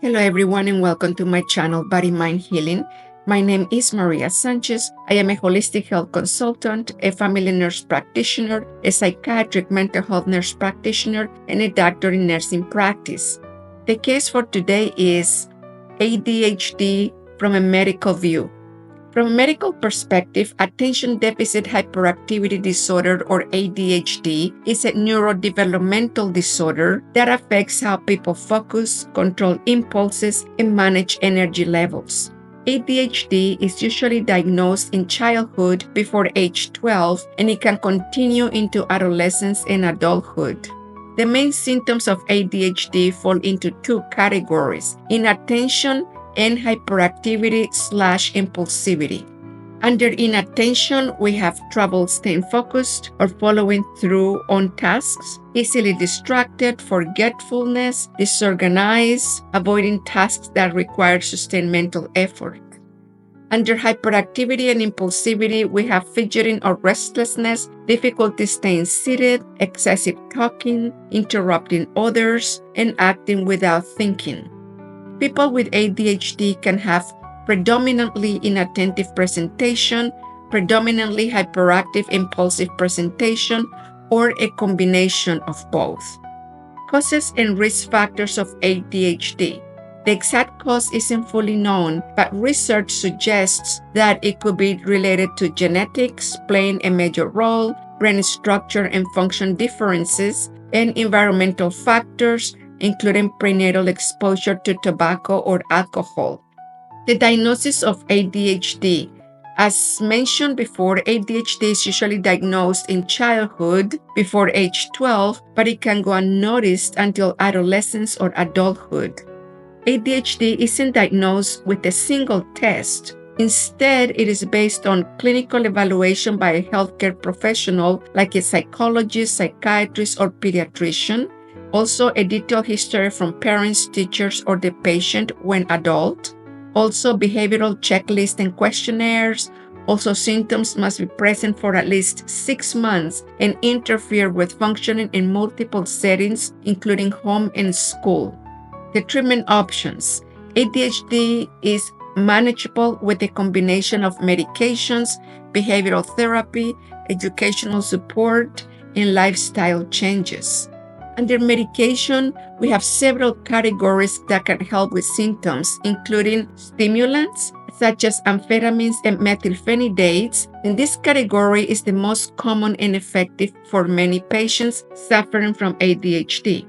Hello everyone and welcome to my channel Body Mind Healing. My name is Maria Sanchez. I am a holistic health consultant, a family nurse practitioner, a psychiatric mental health nurse practitioner, and a doctor in nursing practice. The case for today is ADHD from a medical view. From a medical perspective, attention deficit hyperactivity disorder or ADHD is a neurodevelopmental disorder that affects how people focus, control impulses, and manage energy levels. ADHD is usually diagnosed in childhood before age 12, and it can continue into adolescence and adulthood. The main symptoms of ADHD fall into two categories: inattention and hyperactivity/impulsivity. Under inattention, we have trouble staying focused or following through on tasks, easily distracted, forgetfulness, disorganized, avoiding tasks that require sustained mental effort. Under hyperactivity and impulsivity, we have fidgeting or restlessness, difficulty staying seated, excessive talking, interrupting others, and acting without thinking. People with ADHD can have predominantly inattentive presentation, predominantly hyperactive-impulsive presentation, or a combination of both. Causes and risk factors of ADHD. The exact cause isn't fully known, but research suggests that it could be related to genetics playing a major role, brain structure and function differences, and environmental factors, including prenatal exposure to tobacco or alcohol. The diagnosis of ADHD. As mentioned before, ADHD is usually diagnosed in childhood before age 12, but it can go unnoticed until adolescence or adulthood. ADHD isn't diagnosed with a single test. Instead, it is based on clinical evaluation by a healthcare professional like a psychologist, psychiatrist, or pediatrician. Also, a detailed history from parents, teachers, or the patient when adult. Also, behavioral checklists and questionnaires. Also, symptoms must be present for at least 6 months and interfere with functioning in multiple settings, including home and school. The treatment options. ADHD is manageable with a combination of medications, behavioral therapy, educational support, and lifestyle changes. Under medication, we have several categories that can help with symptoms, including stimulants such as amphetamines and methylphenidates, and this category is the most common and effective for many patients suffering from ADHD.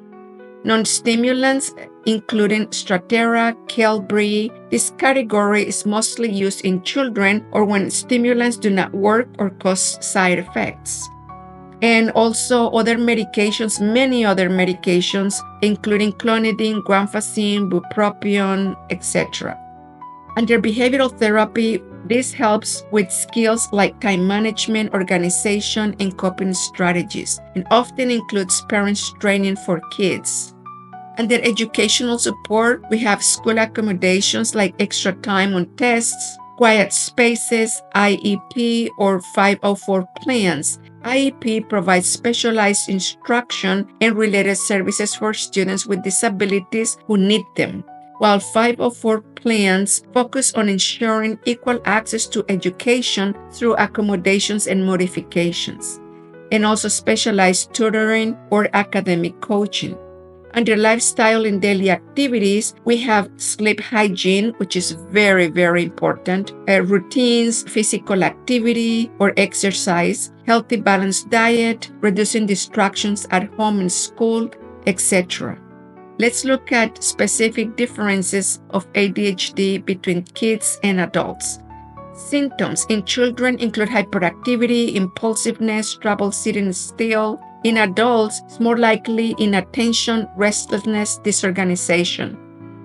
Non-stimulants, including Strattera, Qelbree. This category is mostly used in children or when stimulants do not work or cause side effects. And also other medications, many other medications, including clonidine, guanfacine, bupropion, etc. Under behavioral therapy, this helps with skills like time management, organization, and coping strategies, and often includes parents training for kids. Under educational support, we have school accommodations like extra time on tests, quiet spaces, IEP, or 504 plans. IEP provides specialized instruction and related services for students with disabilities who need them, while 504 plans focus on ensuring equal access to education through accommodations and modifications, and also specialized tutoring or academic coaching. Under lifestyle and daily activities, we have sleep hygiene, which is very, very important, routines, physical activity or exercise, healthy balanced diet, reducing distractions at home and school, etc. Let's look at specific differences of ADHD between kids and adults. Symptoms in children include hyperactivity, impulsiveness, trouble sitting still. In adults, it's more likely inattention, restlessness, disorganization.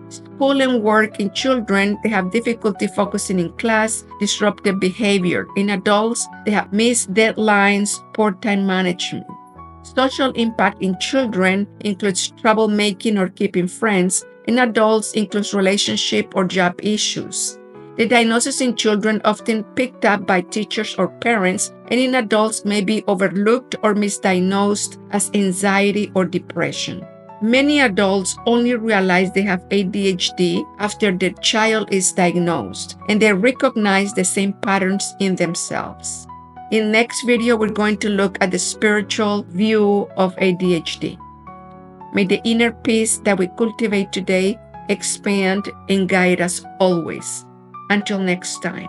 School and work in children, they have difficulty focusing in class, disruptive behavior. In adults, they have missed deadlines, poor time management. Social impact in children includes troublemaking or keeping friends. In adults, includes relationship or job issues. The diagnosis in children often picked up by teachers or parents, and in adults may be overlooked or misdiagnosed as anxiety or depression. Many adults only realize they have ADHD after their child is diagnosed, and they recognize the same patterns in themselves. In next video, we're going to look at the spiritual view of ADHD. May the inner peace that we cultivate today expand and guide us always. Until next time.